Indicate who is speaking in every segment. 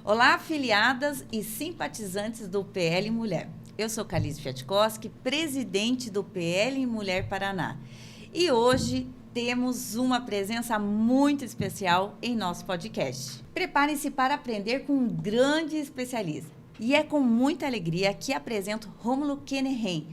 Speaker 1: Olá, afiliadas e simpatizantes do PL Mulher. Eu sou Kalise Fiatkowski, presidente do PL Mulher Paraná. E hoje temos uma presença muito especial em nosso podcast. Preparem-se para aprender com um grande especialista. E é com muita alegria que apresento Rômulo Kenehem,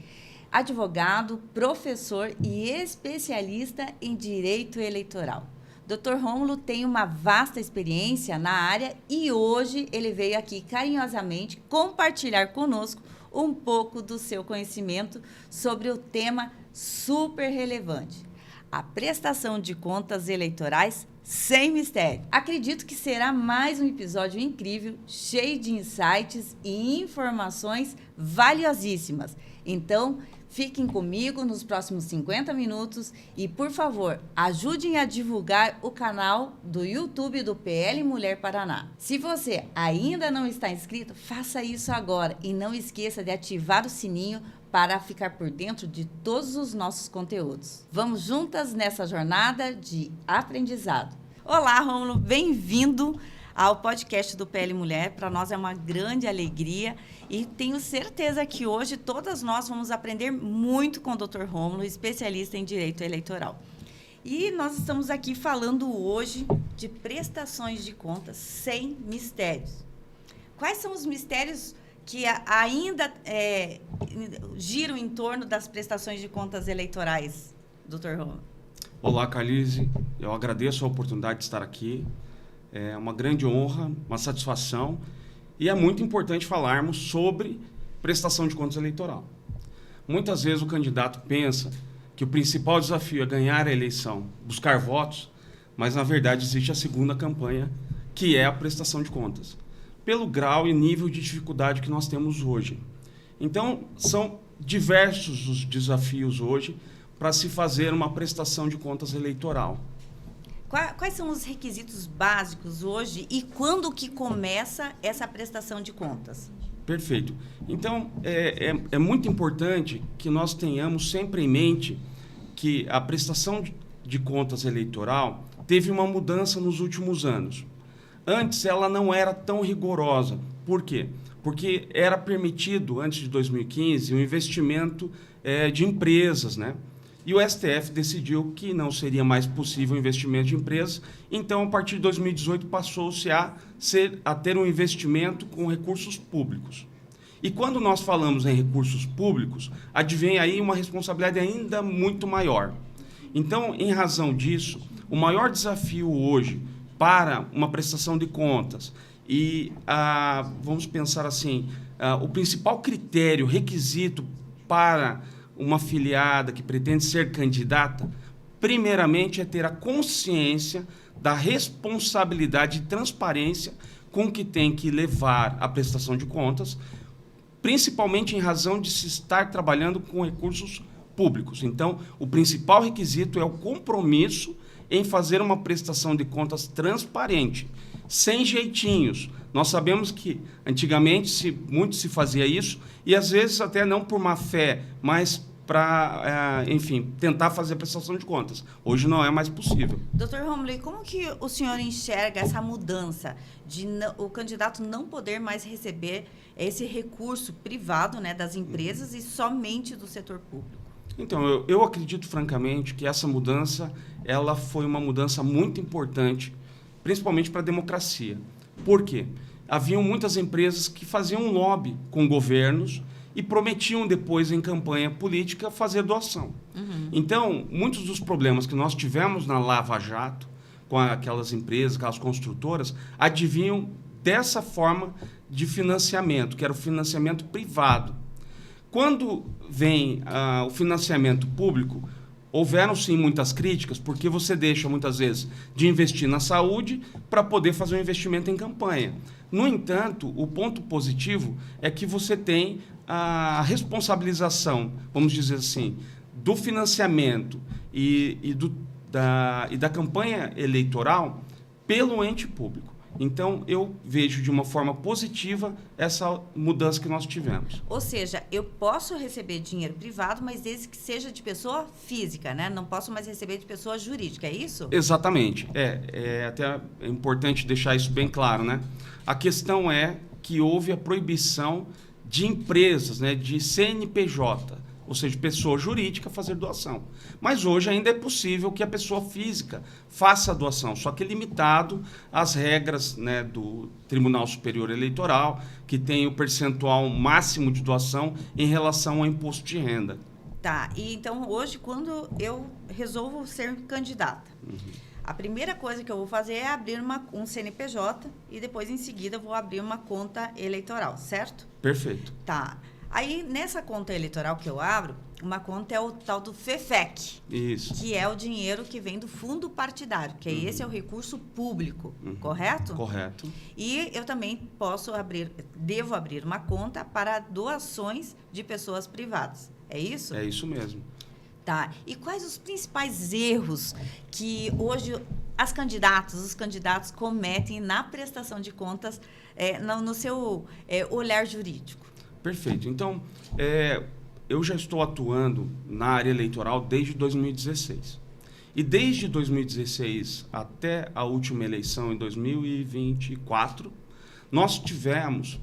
Speaker 1: advogado, professor e especialista em direito eleitoral. Dr. Rômulo tem uma vasta experiência na área e hoje ele veio aqui carinhosamente compartilhar conosco um pouco do seu conhecimento sobre o tema super relevante: a prestação de contas eleitorais sem mistério. Acredito que será mais um episódio incrível, cheio de insights e informações valiosíssimas. Então, fiquem comigo nos próximos 50 minutos e, por favor, ajudem a divulgar o canal do YouTube do PL Mulher Paraná. Se você ainda não está inscrito, faça isso agora e não esqueça de ativar o sininho para ficar por dentro de todos os nossos conteúdos. Vamos juntas nessa jornada de aprendizado. Olá, Rômulo, bem-vindo ao podcast do PL Mulher. Para nós é uma grande alegria e tenho certeza que hoje todas nós vamos aprender muito com o Dr. Rômulo, especialista em direito eleitoral. E nós estamos aqui falando hoje de prestações de contas sem mistérios. Quais são os mistérios que ainda giram em torno das prestações de contas eleitorais, Dr. Rômulo?
Speaker 2: Olá, Kalise. Eu agradeço a oportunidade de estar aqui. É uma grande honra, uma satisfação. E é muito importante falarmos sobre prestação de contas eleitoral. Muitas vezes o candidato pensa que o principal desafio é ganhar a eleição, buscar votos, mas na verdade existe a segunda campanha, que é a prestação de contas, pelo grau e nível de dificuldade que nós temos hoje. Então, são diversos os desafios hoje para se fazer uma prestação de contas eleitoral.
Speaker 1: Quais são os requisitos básicos hoje e quando que começa essa prestação de contas?
Speaker 2: Perfeito. Então, é muito importante que nós tenhamos sempre em mente que a prestação de contas eleitoral teve uma mudança nos últimos anos. Antes, ela não era tão rigorosa. Por quê? Porque era permitido, antes de 2015, o investimento de empresas, né? E o STF decidiu que não seria mais possível o investimento de empresas, então, a partir de 2018, passou-se a ter um investimento com recursos públicos. E quando nós falamos em recursos públicos, advém aí uma responsabilidade ainda muito maior. Então, em razão disso, o maior desafio hoje para uma prestação de contas e, vamos pensar assim, o principal critério, requisito para uma afiliada que pretende ser candidata, primeiramente é ter a consciência da responsabilidade e transparência com que tem que levar a prestação de contas, principalmente em razão de se estar trabalhando com recursos públicos. Então, o principal requisito é o compromisso em fazer uma prestação de contas transparente, sem jeitinhos. Nós sabemos que antigamente muito se fazia isso e às vezes até não por má fé, mas para, tentar fazer a prestação de contas. Hoje não é mais possível.
Speaker 1: Dr. Rômulo, e como que o senhor enxerga essa mudança de o candidato não poder mais receber esse recurso privado, né, das empresas e somente do setor público?
Speaker 2: Então, eu acredito francamente que essa mudança ela foi uma mudança muito importante, principalmente para a democracia. Por quê? Haviam muitas empresas que faziam um lobby com governos e prometiam depois, em campanha política, fazer doação. Uhum. Então, muitos dos problemas que nós tivemos na Lava Jato, com aquelas empresas, aquelas construtoras, advinham dessa forma de financiamento, que era o financiamento privado. Quando vem o financiamento público, houveram sim muitas críticas, porque você deixa muitas vezes de investir na saúde para poder fazer um investimento em campanha. No entanto, o ponto positivo é que você tem a responsabilização, vamos dizer assim, do financiamento e da campanha eleitoral pelo ente público. Então, eu vejo de uma forma positiva essa mudança que nós tivemos.
Speaker 1: Ou seja, eu posso receber dinheiro privado, mas desde que seja de pessoa física, né? Não posso mais receber de pessoa jurídica, é isso?
Speaker 2: Exatamente. Até é importante deixar isso bem claro, né? A questão é que houve a proibição de empresas, né, de CNPJ, ou seja, pessoa jurídica fazer doação. Mas hoje ainda é possível que a pessoa física faça a doação, só que limitado às regras, né, do Tribunal Superior Eleitoral, que tem o percentual máximo de doação em relação ao imposto de renda.
Speaker 1: Tá, e então hoje quando eu resolvo ser candidata, a primeira coisa que eu vou fazer é abrir um CNPJ e depois em seguida eu vou abrir uma conta eleitoral, certo?
Speaker 2: Perfeito.
Speaker 1: Tá. Aí, nessa conta eleitoral que eu abro, uma conta é o tal do FEFEC.
Speaker 2: Isso.
Speaker 1: Que é o dinheiro que vem do fundo partidário, que esse é o recurso público, correto?
Speaker 2: Correto.
Speaker 1: E eu também devo abrir uma conta para doações de pessoas privadas. É isso?
Speaker 2: É isso mesmo.
Speaker 1: Tá. E quais os principais erros que hoje os candidatos cometem na prestação de contas no seu olhar jurídico?
Speaker 2: Perfeito. Então, eu já estou atuando na área eleitoral desde 2016. E desde 2016 até a última eleição, em 2024, nós tivemos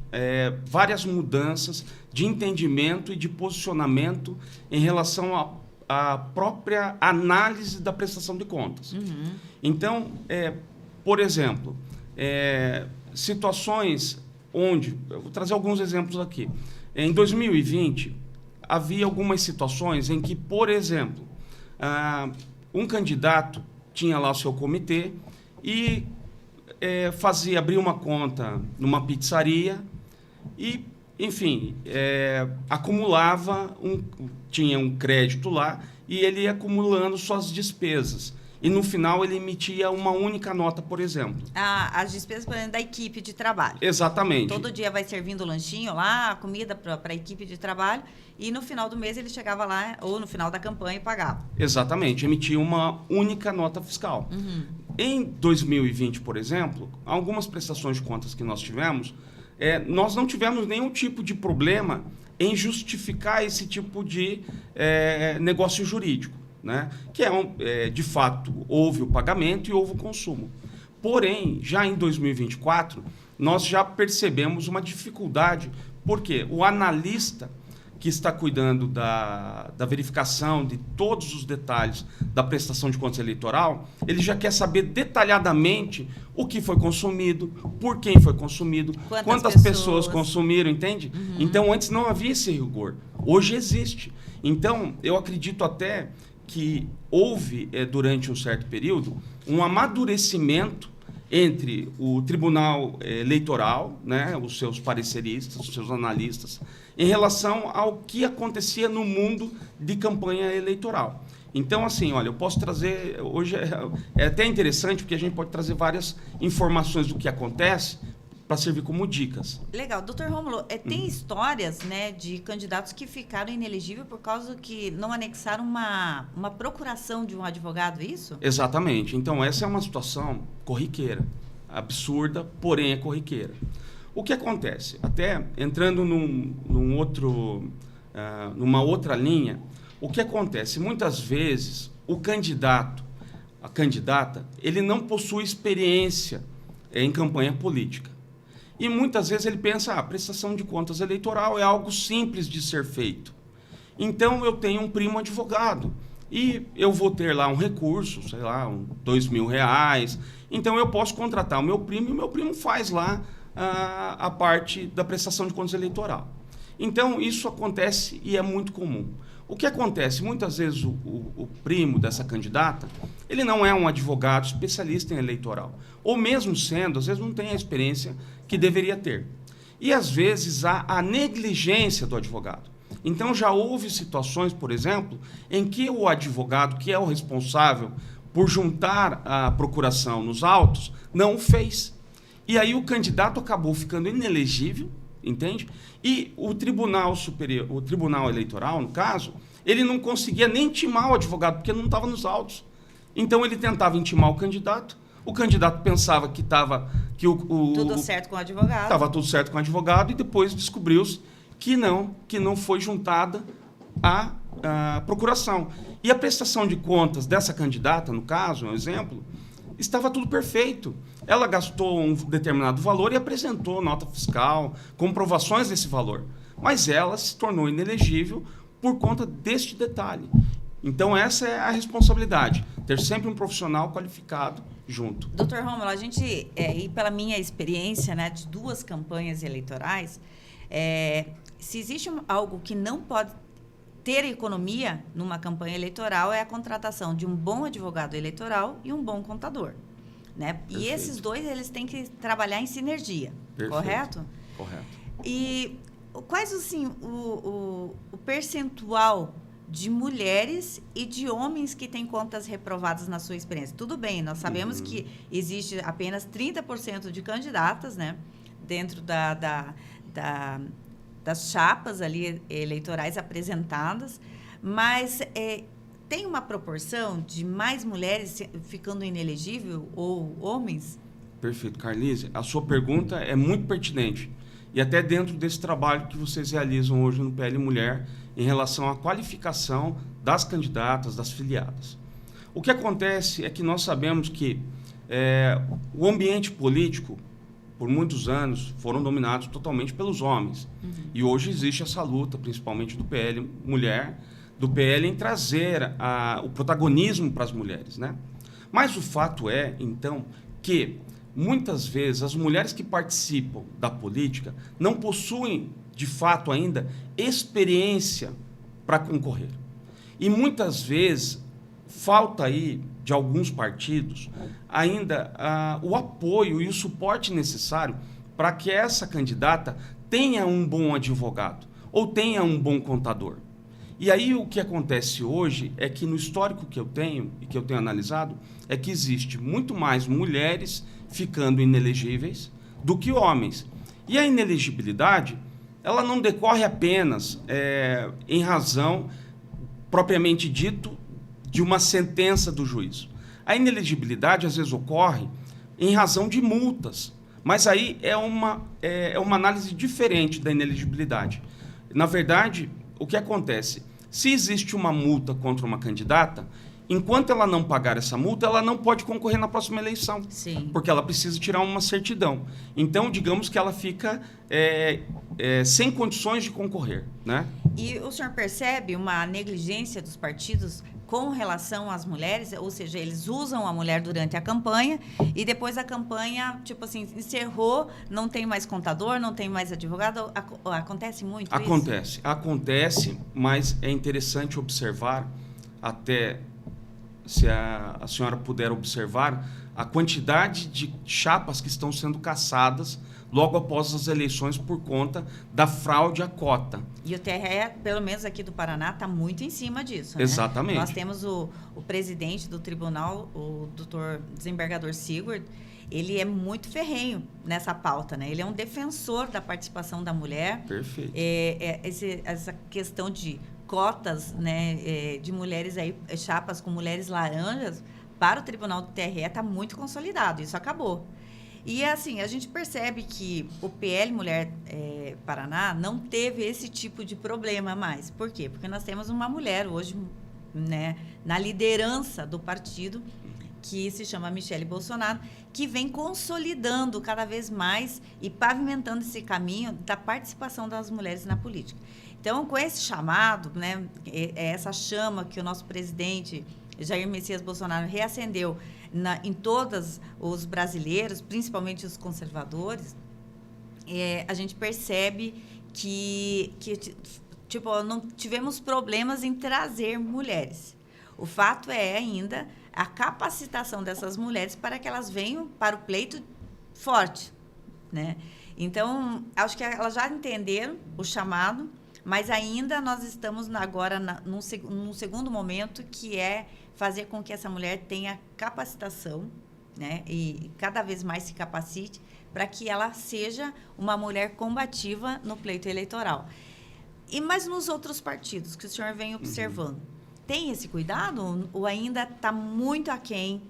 Speaker 2: várias mudanças de entendimento e de posicionamento em relação à própria análise da prestação de contas. Então, por exemplo, situações onde... Eu vou trazer alguns exemplos aqui. Em 2020, havia algumas situações em que, por exemplo, um candidato tinha lá o seu comitê e abria uma conta numa pizzaria e, enfim, tinha um crédito lá e ele ia acumulando suas despesas. E, no final, ele emitia uma única nota, por exemplo.
Speaker 1: As despesas, por exemplo, da equipe de trabalho.
Speaker 2: Exatamente.
Speaker 1: Todo dia vai servindo o lanchinho lá, a comida para a equipe de trabalho, e no final do mês ele chegava lá, ou no final da campanha, e pagava.
Speaker 2: Exatamente, emitia uma única nota fiscal. Em 2020, por exemplo, algumas prestações de contas que nós tivemos, nós não tivemos nenhum tipo de problema em justificar esse tipo de negócio jurídico. Né? Que de fato, houve o pagamento e houve o consumo. Porém, já em 2024, nós já percebemos uma dificuldade, porque o analista que está cuidando da verificação de todos os detalhes da prestação de contas eleitoral, ele já quer saber detalhadamente o que foi consumido, por quem foi consumido, quantas pessoas consumiram, entende? Então, antes não havia esse rigor. Hoje existe. Então, eu acredito até que houve, durante um certo período, um amadurecimento entre o Tribunal Eleitoral, né, os seus pareceristas, os seus analistas, em relação ao que acontecia no mundo de campanha eleitoral. Então, assim, olha, eu posso trazer... Hoje é até interessante, porque a gente pode trazer várias informações do que acontece para servir como dicas.
Speaker 1: Legal. Doutor Rômulo, tem histórias, né, de candidatos que ficaram inelegíveis por causa que não anexaram uma procuração de um advogado, isso?
Speaker 2: Exatamente. Então, essa é uma situação corriqueira, absurda, porém é corriqueira. O que acontece? Até entrando numa outra linha, o que acontece? Muitas vezes, o candidato, a candidata, ele não possui experiência em campanha política. E muitas vezes ele pensa, a prestação de contas eleitoral é algo simples de ser feito. Então, eu tenho um primo advogado e eu vou ter lá um recurso, sei lá, R$2.000. Então, eu posso contratar o meu primo e o meu primo faz lá a parte da prestação de contas eleitoral. Então, isso acontece e é muito comum. O que acontece? Muitas vezes o primo dessa candidata, ele não é um advogado especialista em eleitoral. Ou mesmo sendo, às vezes não tem a experiência que deveria ter. E às vezes há a negligência do advogado. Então já houve situações, por exemplo, em que o advogado, que é o responsável por juntar a procuração nos autos, não o fez. E aí o candidato acabou ficando inelegível, entende? E o Tribunal Superior, o Tribunal Eleitoral, no caso, ele não conseguia nem intimar o advogado, porque não estava nos autos. Então ele tentava intimar o O candidato pensava que estava...
Speaker 1: Tudo certo com o advogado.
Speaker 2: Estava tudo certo com o advogado e depois descobriu-se que não foi juntada a procuração. E a prestação de contas dessa candidata, no caso, um exemplo, estava tudo perfeito. Ela gastou um determinado valor e apresentou nota fiscal, comprovações desse valor. Mas ela se tornou inelegível por conta deste detalhe. Então, essa é a responsabilidade, ter sempre um profissional qualificado junto.
Speaker 1: Doutor Rômulo, a gente, e pela minha experiência, né, de 2 campanhas eleitorais, se existe algo que não pode ter economia numa campanha eleitoral é a contratação de um bom advogado eleitoral e um bom contador, né? E esses dois, eles têm que trabalhar em sinergia, correto?
Speaker 2: Correto.
Speaker 1: E quais, assim, o percentual de mulheres e de homens que têm contas reprovadas na sua experiência? Tudo bem, nós sabemos que existe apenas 30% de candidatas, né, dentro das chapas ali eleitorais apresentadas, mas tem uma proporção de mais mulheres ficando inelegível ou homens?
Speaker 2: Perfeito, Carlise. A sua pergunta é muito pertinente. E até dentro desse trabalho que vocês realizam hoje no PL Mulher em relação à qualificação das candidatas, das filiadas. O que acontece é que nós sabemos que o ambiente político, por muitos anos, foram dominados totalmente pelos homens. E hoje existe essa luta, principalmente do PL Mulher, do PL em trazer o protagonismo para as mulheres, né? Mas o fato é, então, que muitas vezes as mulheres que participam da política não possuem, de fato ainda, experiência para concorrer. E muitas vezes falta aí, de alguns partidos, ainda o apoio e o suporte necessário para que essa candidata tenha um bom advogado ou tenha um bom contador. E aí o que acontece hoje é que no histórico que eu tenho e que eu tenho analisado é que existe muito mais mulheres ficando inelegíveis do que homens. E a inelegibilidade, ela não decorre apenas em razão, propriamente dito, de uma sentença do juízo. A inelegibilidade, às vezes, ocorre em razão de multas, mas aí é uma análise diferente da inelegibilidade. Na verdade, o que acontece? Se existe uma multa contra uma candidata, enquanto ela não pagar essa multa, ela não pode concorrer na próxima eleição.
Speaker 1: Sim.
Speaker 2: Porque ela precisa tirar uma certidão. Então, digamos que ela fica sem condições de concorrer, né?
Speaker 1: E o senhor percebe uma negligência dos partidos com relação às mulheres? Ou seja, eles usam a mulher durante a campanha e depois a campanha, tipo assim, encerrou, não tem mais contador, não tem mais advogado. Acontece muito isso? Acontece,
Speaker 2: mas é interessante observar, até se a senhora puder observar, a quantidade de chapas que estão sendo cassadas logo após as eleições por conta da fraude à cota.
Speaker 1: E o TRE, pelo menos aqui do Paraná, está muito em cima disso, né?
Speaker 2: Exatamente.
Speaker 1: Nós temos o presidente do tribunal, o doutor desembargador Sigurd, ele é muito ferrenho nessa pauta, né? Ele é um defensor da participação da mulher.
Speaker 2: Perfeito.
Speaker 1: Essa questão de cotas, né, de mulheres aí, chapas com mulheres laranjas, para o tribunal do TRE está muito consolidado, isso acabou. E, assim, a gente percebe que o PL Mulher Paraná não teve esse tipo de problema mais. Por quê? Porque nós temos uma mulher hoje, né, na liderança do partido, que se chama Michele Bolsonaro, que vem consolidando cada vez mais e pavimentando esse caminho da participação das mulheres na política. Então, com esse chamado, né, essa chama que o nosso presidente Jair Messias Bolsonaro reacendeu em todos os brasileiros, principalmente os conservadores, a gente percebe que tipo, não tivemos problemas em trazer mulheres. O fato é ainda a capacitação dessas mulheres para que elas venham para o pleito forte, né? Então, acho que elas já entenderam o chamado, mas ainda nós estamos agora num segundo momento, que é fazer com que essa mulher tenha capacitação, né? E cada vez mais se capacite para que ela seja uma mulher combativa no pleito eleitoral. Mas nos outros partidos que o senhor vem observando, tem esse cuidado ou ainda está muito aquém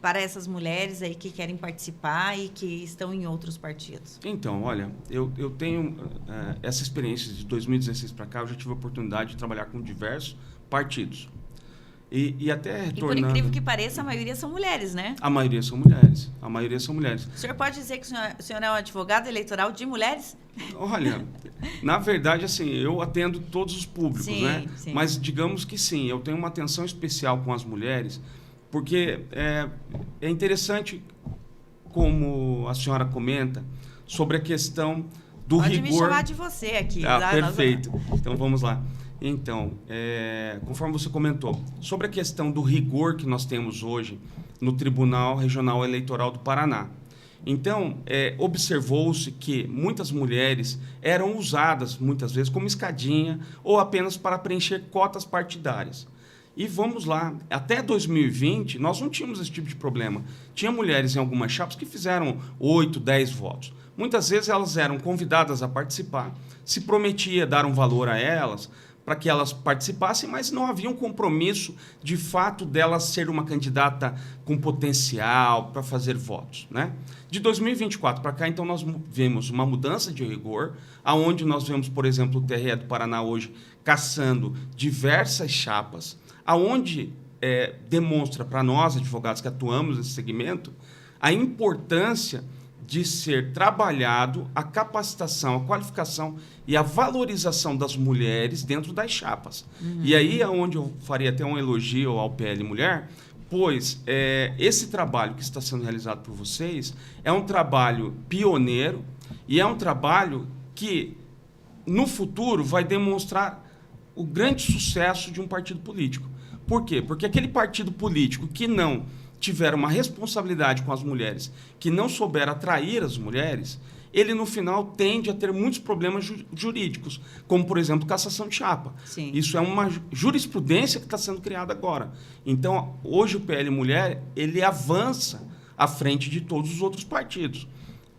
Speaker 1: para essas mulheres aí que querem participar e que estão em outros partidos?
Speaker 2: Então, olha, eu tenho essa experiência de 2016 para cá, eu já tive a oportunidade de trabalhar com diversos partidos. E até retornando...
Speaker 1: E por incrível que pareça, a maioria são mulheres, né?
Speaker 2: A maioria são mulheres. A maioria são mulheres.
Speaker 1: O senhor pode dizer que o senhor é um advogado eleitoral de mulheres?
Speaker 2: Olha, na verdade, assim, eu atendo todos os públicos,
Speaker 1: sim,
Speaker 2: né?
Speaker 1: Sim.
Speaker 2: Mas digamos que sim, eu tenho uma atenção especial com as mulheres, porque é interessante, como a senhora comenta, sobre a questão do
Speaker 1: Pode
Speaker 2: rigor...
Speaker 1: me chamar de você aqui.
Speaker 2: Perfeito. Então, vamos lá. Então, conforme você comentou, sobre a questão do rigor que nós temos hoje no Tribunal Regional Eleitoral do Paraná. Então, observou-se que muitas mulheres eram usadas, muitas vezes, como escadinha ou apenas para preencher cotas partidárias. E vamos lá, até 2020, nós não tínhamos esse tipo de problema. Tinha mulheres em algumas chapas que fizeram 8, 10 votos. Muitas vezes elas eram convidadas a participar, se prometia dar um valor a elas, para que elas participassem, mas não havia um compromisso, de fato, delas ser uma candidata com potencial para fazer votos, né? De 2024 para cá, então, nós vemos uma mudança de rigor, aonde nós vemos, por exemplo, o TRE do Paraná hoje caçando diversas chapas, aonde demonstra para nós, advogados que atuamos nesse segmento, a importância de ser trabalhado a capacitação, a qualificação e a valorização das mulheres dentro das chapas. Uhum. E aí é onde eu faria até um elogio ao PL Mulher, pois esse trabalho que está sendo realizado por vocês é um trabalho pioneiro e é um trabalho que, no futuro, vai demonstrar o grande sucesso de um partido político. Por quê? Porque aquele partido político que não tiver uma responsabilidade com as mulheres, que não souber atrair as mulheres, ele, no final, tende a ter muitos problemas jurídicos, como, por exemplo, cassação de chapa.
Speaker 1: Sim.
Speaker 2: Isso é uma jurisprudência que está sendo criada agora. Então, hoje o PL Mulher, ele avança à frente de todos os outros partidos.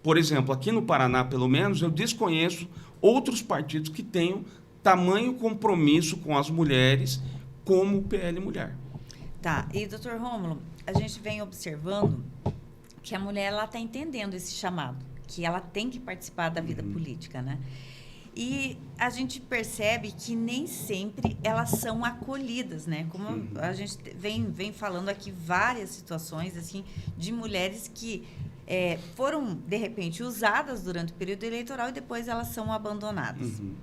Speaker 2: Por exemplo, aqui no Paraná, pelo menos, eu desconheço outros partidos que tenham tamanho compromisso com as mulheres como o PL Mulher.
Speaker 1: Tá. E, doutor Rômulo, a gente vem observando que a mulher está entendendo esse chamado, que ela tem que participar da vida política, né? E a gente percebe que nem sempre elas são acolhidas, né? Como a gente vem falando aqui várias situações assim de mulheres que foram, de repente, usadas durante o período eleitoral e depois elas são abandonadas. Uhum.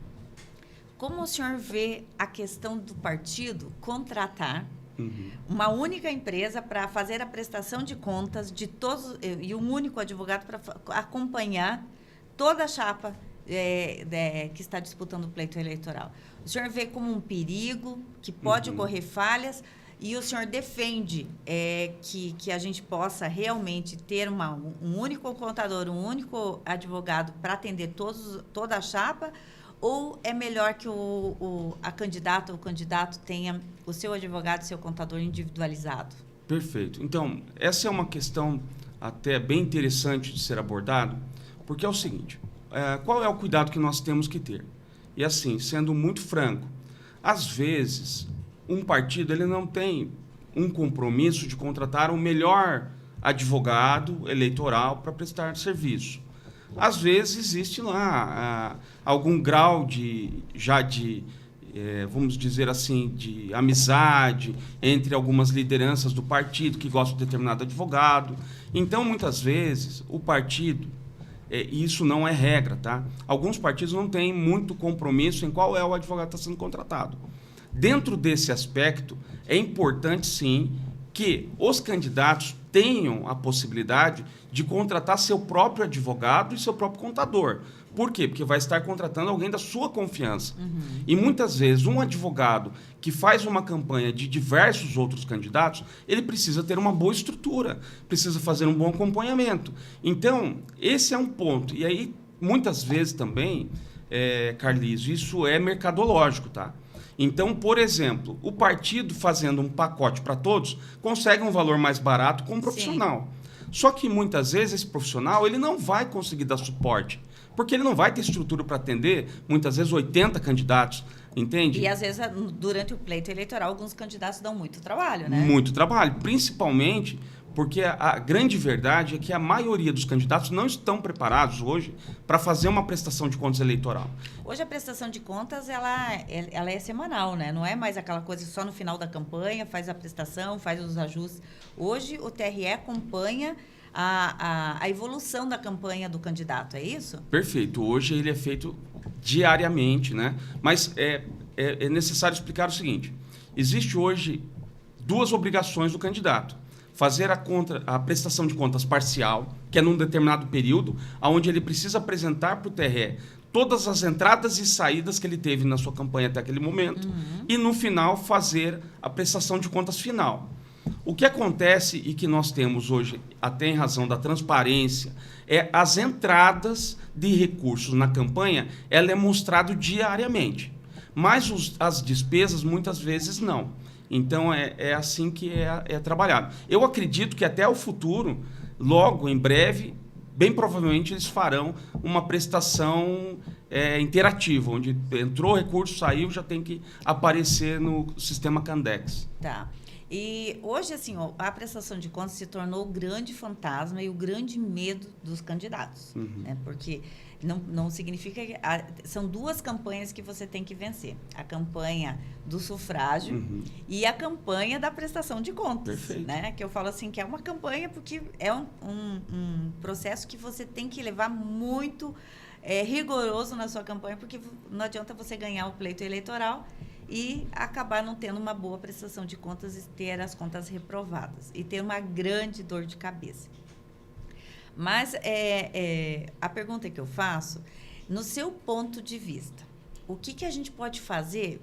Speaker 1: Como o senhor vê a questão do partido contratar uma única empresa para fazer a prestação de contas de todos e um único advogado para acompanhar toda a chapa que está disputando o pleito eleitoral? O senhor vê como um perigo, que pode ocorrer falhas, e o senhor defende que a gente possa realmente ter um único contador, um único advogado para atender toda a chapa? Ou é melhor que a candidata ou o candidato tenha o seu advogado e seu contador individualizado?
Speaker 2: Perfeito. Então, essa é uma questão até bem interessante de ser abordado, porque é o seguinte, qual é o cuidado que nós temos que ter? E assim, sendo muito franco, às vezes, um partido ele não tem um compromisso de contratar o melhor advogado eleitoral para prestar serviço. Às vezes existe lá algum grau vamos dizer assim, de amizade entre algumas lideranças do partido que gostam de determinado advogado. Então, muitas vezes, o partido, e isso não é regra, tá? Alguns partidos não têm muito compromisso em qual é o advogado que está sendo contratado. Dentro desse aspecto, é importante, sim, que os candidatos tenham a possibilidade de contratar seu próprio advogado e seu próprio contador. Por quê? Porque vai estar contratando alguém da sua confiança. E muitas vezes um advogado que faz uma campanha de diversos outros candidatos, ele precisa ter uma boa estrutura, precisa fazer um bom acompanhamento. Então, esse é um ponto. E aí, muitas vezes também, Carlísio, isso é mercadológico, tá? Então, por exemplo, o partido fazendo um pacote para todos consegue um valor mais barato com um profissional. Sim. Só que muitas vezes esse profissional ele não vai conseguir dar suporte, porque ele não vai ter estrutura para atender, muitas vezes, 80 candidatos, entende?
Speaker 1: E às vezes, durante o pleito eleitoral, alguns candidatos dão muito trabalho, né?
Speaker 2: Muito trabalho, principalmente Porque a grande verdade é que a maioria dos candidatos não estão preparados hoje para fazer uma prestação de contas eleitoral.
Speaker 1: Hoje a prestação de contas ela é semanal, né? Não é mais aquela coisa só no final da campanha, faz a prestação, faz os ajustes. Hoje o TRE acompanha a evolução da campanha do candidato, é isso?
Speaker 2: Perfeito. Hoje ele é feito diariamente, né? Mas é necessário explicar o seguinte. Existe hoje 2 obrigações do candidato. Fazer a prestação de contas parcial, que é num determinado período, onde ele precisa apresentar para o TRE todas as entradas e saídas que ele teve na sua campanha até aquele momento, e no final fazer a prestação de contas final. O que acontece e que nós temos hoje, até em razão da transparência, é as entradas de recursos na campanha, ela é mostrado diariamente, mas as despesas muitas vezes não. Então, é assim que é trabalhado. Eu acredito que até o futuro, logo, em breve, bem provavelmente eles farão uma prestação interativa, onde entrou recurso, saiu, já tem que aparecer no sistema Candex.
Speaker 1: Tá. E hoje, assim, a prestação de contas se tornou o grande fantasma e o grande medo dos candidatos. Né? Porque não significa que... são 2 campanhas que você tem que vencer. A campanha do sufrágio e a campanha da prestação de contas.
Speaker 2: Perfeito.
Speaker 1: Né? Que eu falo assim, que é uma campanha porque é um processo que você tem que levar muito rigoroso na sua campanha, porque não adianta você ganhar o pleito eleitoral e acabar não tendo uma boa prestação de contas e ter as contas reprovadas. E ter uma grande dor de cabeça. Mas a pergunta que eu faço, no seu ponto de vista, o que a gente pode fazer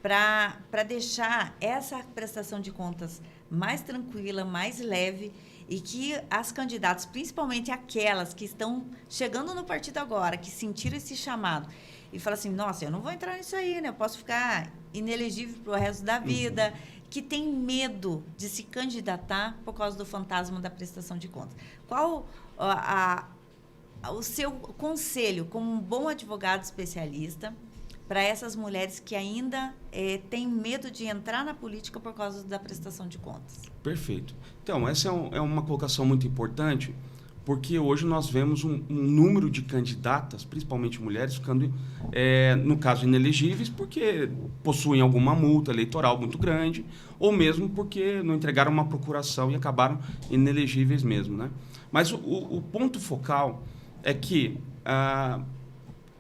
Speaker 1: para deixar essa prestação de contas mais tranquila, mais leve, e que as candidatas, principalmente aquelas que estão chegando no partido agora, que sentiram esse chamado, e falam assim, nossa, eu não vou entrar nisso aí, né? Eu posso ficar inelegível para o resto da vida, que tem medo de se candidatar por causa do fantasma da prestação de contas. Qual o seu conselho, como um bom advogado especialista, para essas mulheres que ainda têm medo de entrar na política por causa da prestação de contas?
Speaker 2: Perfeito. Então, essa é uma colocação muito importante, porque hoje nós vemos um número de candidatas, principalmente mulheres, ficando, no caso, inelegíveis, porque possuem alguma multa eleitoral muito grande, ou mesmo porque não entregaram uma procuração e acabaram inelegíveis mesmo, né? Mas o ponto focal é que,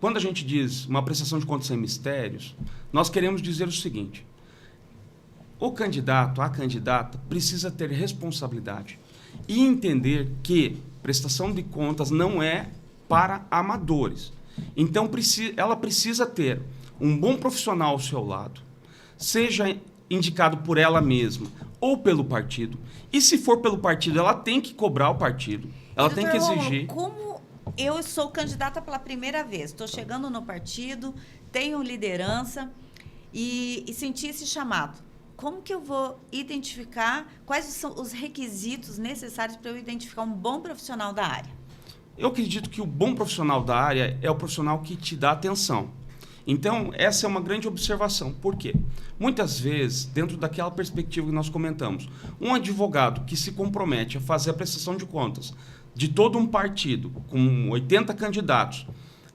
Speaker 2: quando a gente diz uma prestação de contas sem mistérios, nós queremos dizer o seguinte: o candidato, a candidata, precisa ter responsabilidade e entender que prestação de contas não é para amadores. Então, ela precisa ter um bom profissional ao seu lado, seja indicado por ela mesma ou pelo partido. E se for pelo partido, ela tem que cobrar o partido, ela tem que exigir.
Speaker 1: Como eu sou candidata pela primeira vez, estou chegando no partido, tenho liderança e senti esse chamado. Como que eu vou identificar quais são os requisitos necessários para eu identificar um bom profissional da área?
Speaker 2: Eu acredito que o bom profissional da área é o profissional que te dá atenção. Então, essa é uma grande observação. Por quê? Muitas vezes, dentro daquela perspectiva que nós comentamos, um advogado que se compromete a fazer a prestação de contas de todo um partido, com 80 candidatos,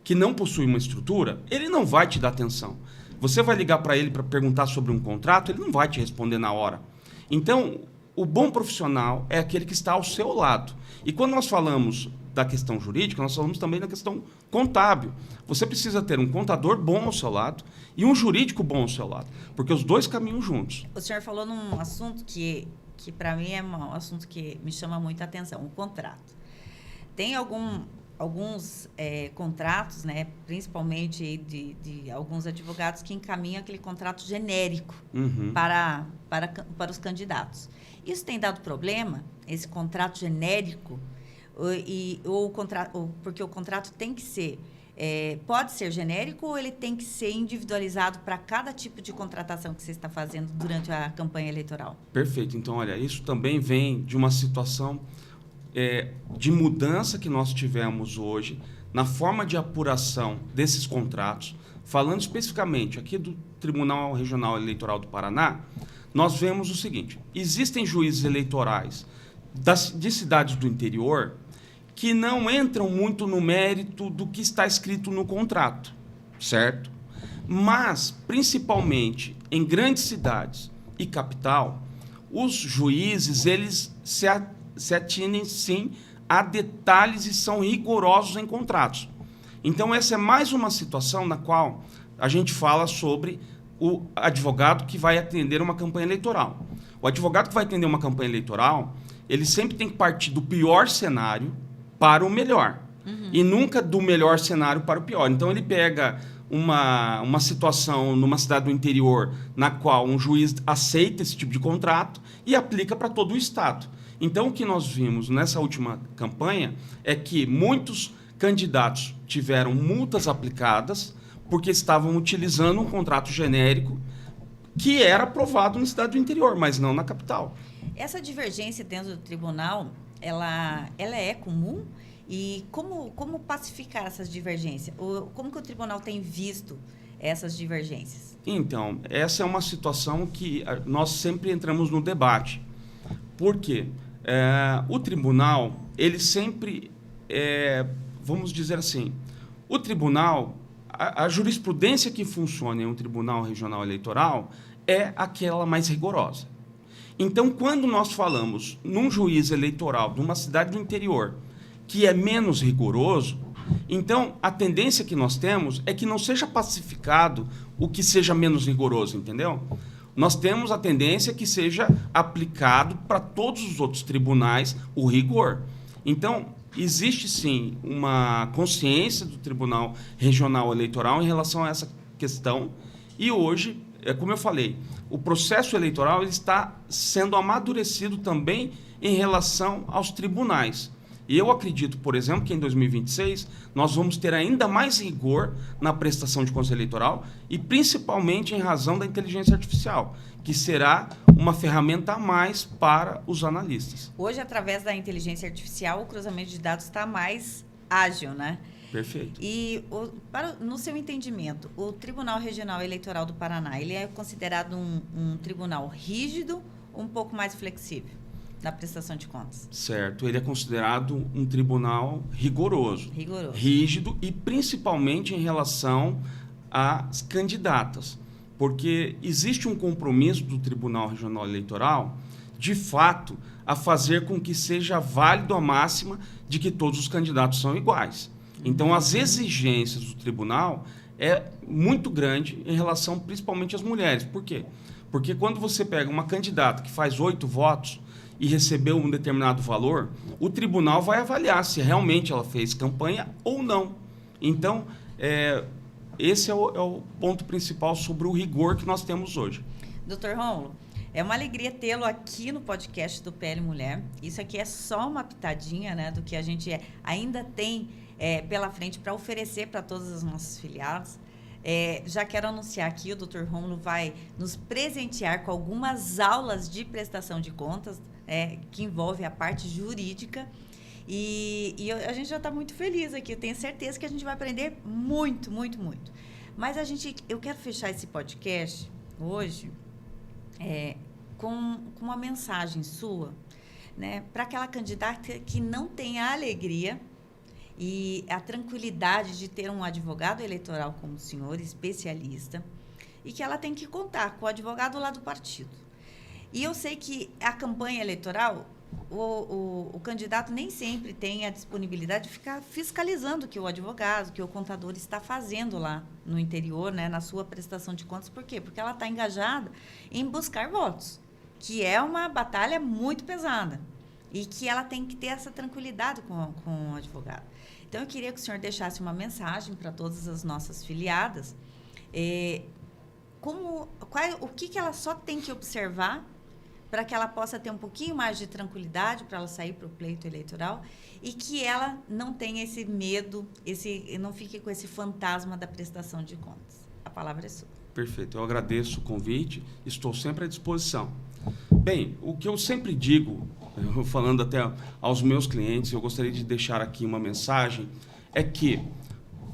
Speaker 2: que não possui uma estrutura, ele não vai te dar atenção. Você vai ligar para ele para perguntar sobre um contrato, ele não vai te responder na hora. Então, o bom profissional é aquele que está ao seu lado. E quando nós falamos da questão jurídica, nós falamos também da questão contábil. Você precisa ter um contador bom ao seu lado e um jurídico bom ao seu lado, porque os dois caminham juntos.
Speaker 1: O senhor falou num assunto que para mim é um assunto que me chama muita atenção, o contrato. Tem alguns contratos, né, principalmente de alguns advogados que encaminham aquele contrato genérico para os candidatos. Isso tem dado problema, esse contrato genérico, porque o contrato tem que ser, pode ser genérico ou ele tem que ser individualizado para cada tipo de contratação que você está fazendo durante a campanha eleitoral?
Speaker 2: Perfeito. Então, olha, isso também vem de uma situação de mudança que nós tivemos hoje na forma de apuração desses contratos. Falando especificamente aqui do Tribunal Regional Eleitoral do Paraná, nós vemos o seguinte: existem juízes eleitorais de cidades do interior que não entram muito no mérito do que está escrito no contrato, certo? Mas, principalmente em grandes cidades e capital, os juízes eles se atinem, sim, a detalhes e são rigorosos em contratos. Então, essa é mais uma situação na qual a gente fala sobre o advogado que vai atender uma campanha eleitoral. O advogado que vai atender uma campanha eleitoral, ele sempre tem que partir do pior cenário para o melhor. E nunca do melhor cenário para o pior. Então, ele pega uma situação numa cidade do interior na qual um juiz aceita esse tipo de contrato e aplica para todo o Estado. Então, o que nós vimos nessa última campanha é que muitos candidatos tiveram multas aplicadas porque estavam utilizando um contrato genérico que era aprovado na cidade do interior, mas não na capital.
Speaker 1: Essa divergência dentro do tribunal, ela é comum? E como pacificar essas divergências? Como que o tribunal tem visto essas divergências?
Speaker 2: Então, essa é uma situação que nós sempre entramos no debate. Por quê? O tribunal, ele sempre, vamos dizer assim, o tribunal, a jurisprudência que funciona em um tribunal regional eleitoral é aquela mais rigorosa. Então, quando nós falamos num juiz eleitoral de uma cidade do interior que é menos rigoroso, então a tendência que nós temos é que não seja pacificado o que seja menos rigoroso, entendeu? Nós temos a tendência que seja aplicado para todos os outros tribunais o rigor. Então, existe sim uma consciência do Tribunal Regional Eleitoral em relação a essa questão e hoje, como eu falei, o processo eleitoral ele está sendo amadurecido também em relação aos tribunais. E eu acredito, por exemplo, que em 2026 nós vamos ter ainda mais rigor na prestação de contas eleitoral e principalmente em razão da inteligência artificial, que será uma ferramenta a mais para os analistas.
Speaker 1: Hoje, através da inteligência artificial, o cruzamento de dados está mais ágil, né?
Speaker 2: Perfeito.
Speaker 1: E, no seu entendimento, o Tribunal Regional Eleitoral do Paraná, ele é considerado um tribunal rígido ou um pouco mais flexível na prestação de contas?
Speaker 2: Certo. Ele é considerado um tribunal rigoroso. Rígido e principalmente em relação às candidatas. Porque existe um compromisso do Tribunal Regional Eleitoral, de fato, a fazer com que seja válido a máxima de que todos os candidatos são iguais. Então, as exigências do tribunal é muito grande em relação principalmente às mulheres. Por quê? Porque quando você pega uma candidata que faz 8 votos e recebeu um determinado valor, o tribunal vai avaliar se realmente ela fez campanha ou não. Então, esse é o ponto principal sobre o rigor que nós temos hoje.
Speaker 1: Dr. Rômulo, é uma alegria tê-lo aqui no podcast do PL Mulher. Isso aqui é só uma pitadinha, né, do que a gente ainda tem pela frente para oferecer para todos os nossos filiados. Já quero anunciar aqui, o Dr. Rômulo vai nos presentear com algumas aulas de prestação de contas, que envolve a parte jurídica. A gente já está muito feliz aqui. Eu tenho certeza que a gente vai aprender muito, muito, muito. Mas eu quero fechar esse podcast hoje com uma mensagem sua, né, para aquela candidata que não tem a alegria e a tranquilidade de ter um advogado eleitoral como o senhor, especialista, e que ela tem que contar com o advogado lá do partido. E eu sei que a campanha eleitoral, o candidato nem sempre tem a disponibilidade de ficar fiscalizando o que o advogado, que o contador está fazendo lá no interior, né, na sua prestação de contas. Por quê? Porque ela está engajada em buscar votos, que é uma batalha muito pesada e que ela tem que ter essa tranquilidade com o advogado. Então, eu queria que o senhor deixasse uma mensagem para todas as nossas filiadas. O que ela só tem que observar para que ela possa ter um pouquinho mais de tranquilidade para ela sair para o pleito eleitoral e que ela não tenha esse medo, não fique com esse fantasma da prestação de contas. A palavra é sua.
Speaker 2: Perfeito. Eu agradeço o convite, estou sempre à disposição. Bem, o que eu sempre digo, falando até aos meus clientes, eu gostaria de deixar aqui uma mensagem, é que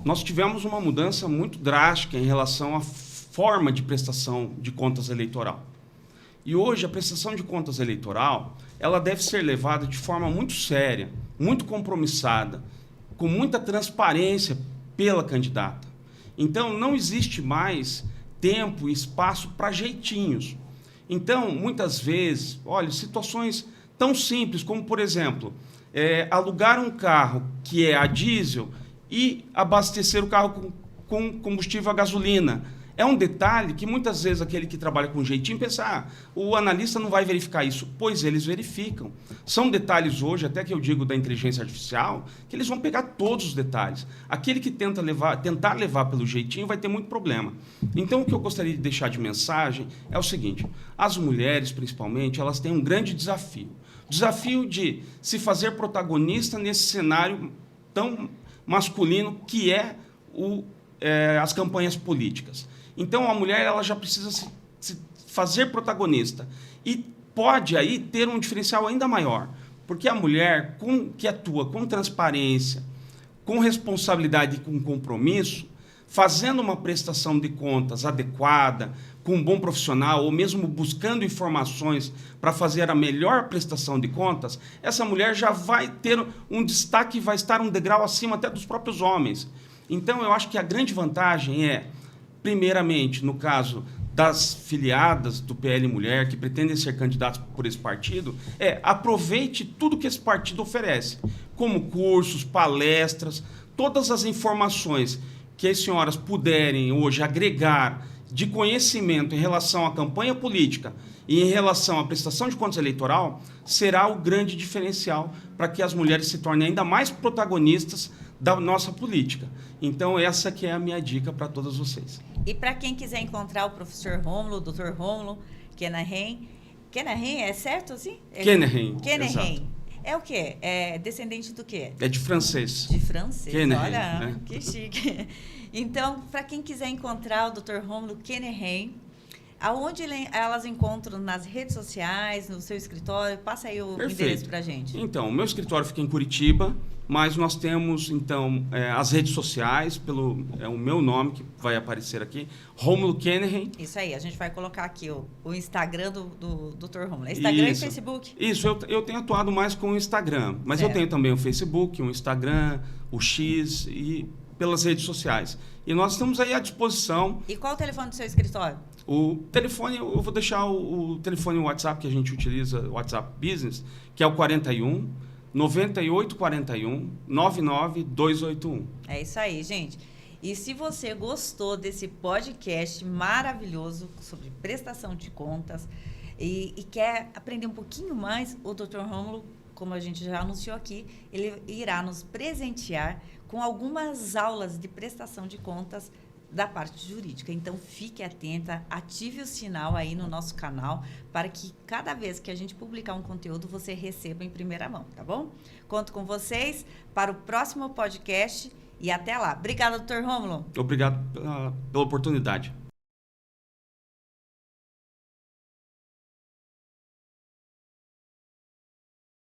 Speaker 2: nós tivemos uma mudança muito drástica em relação à forma de prestação de contas eleitoral. E hoje a prestação de contas eleitoral, ela deve ser levada de forma muito séria, muito compromissada, com muita transparência pela candidata. Então, não existe mais tempo e espaço para jeitinhos. Então, muitas vezes, olha, situações tão simples como, por exemplo, alugar um carro que é a diesel e abastecer o carro com combustível a gasolina. É um detalhe que muitas vezes aquele que trabalha com jeitinho pensa, o analista não vai verificar isso. Pois eles verificam. São detalhes hoje, até que eu digo da inteligência artificial, que eles vão pegar todos os detalhes. Aquele que tentar levar pelo jeitinho vai ter muito problema. Então, o que eu gostaria de deixar de mensagem é o seguinte, as mulheres, principalmente, elas têm um grande desafio. Desafio de se fazer protagonista nesse cenário tão masculino que é as campanhas políticas. Então, a mulher ela já precisa se fazer protagonista. E pode aí ter um diferencial ainda maior. Porque a mulher que atua com transparência, com responsabilidade e com compromisso, fazendo uma prestação de contas adequada, com um bom profissional, ou mesmo buscando informações para fazer a melhor prestação de contas, essa mulher já vai ter um destaque e vai estar um degrau acima até dos próprios homens. Então, eu acho que a grande vantagem é, primeiramente, no caso das filiadas do PL Mulher, que pretendem ser candidatos por esse partido, aproveite tudo que esse partido oferece, como cursos, palestras, todas as informações que as senhoras puderem hoje agregar de conhecimento em relação à campanha política e em relação à prestação de contas eleitoral, será o grande diferencial para que as mulheres se tornem ainda mais protagonistas da nossa política. Então, essa que é a minha dica para todas vocês.
Speaker 1: E para quem quiser encontrar o professor Rômulo, o Dr. Rômulo Kenahem, é certo assim?
Speaker 2: Kenahem.
Speaker 1: É o quê? É descendente do quê?
Speaker 2: É de francês.
Speaker 1: De francês,
Speaker 2: Kenahem,
Speaker 1: olha,
Speaker 2: né?
Speaker 1: Que chique. Então, para quem quiser encontrar o Dr. Rômulo Kenahem, aonde elas encontram nas redes sociais, no seu escritório? Passa aí o endereço para a gente.
Speaker 2: Então, o meu escritório fica em Curitiba, mas nós temos, então, as redes sociais, o meu nome, que vai aparecer aqui, Rômulo Kenahem.
Speaker 1: Isso aí, a gente vai colocar aqui o Instagram do Dr. Rômulo. É Instagram e Facebook?
Speaker 2: Isso, eu tenho atuado mais com o Instagram, mas certo. Eu tenho também o Facebook, o Instagram, o X e pelas redes sociais. E nós estamos aí à disposição.
Speaker 1: E qual o telefone do seu escritório?
Speaker 2: O telefone, eu vou deixar o telefone WhatsApp que a gente utiliza, o WhatsApp Business, que é o 41 9841 99281.
Speaker 1: É isso aí, gente. E se você gostou desse podcast maravilhoso sobre prestação de contas e quer aprender um pouquinho mais, o Dr. Rômulo, como a gente já anunciou aqui, ele irá nos presentear com algumas aulas de prestação de contas da parte jurídica. Então, fique atenta, ative o sinal aí no nosso canal para que cada vez que a gente publicar um conteúdo, você receba em primeira mão, tá bom? Conto com vocês para o próximo podcast e até lá. Obrigada, Dr. Rômulo.
Speaker 2: Obrigado pela oportunidade.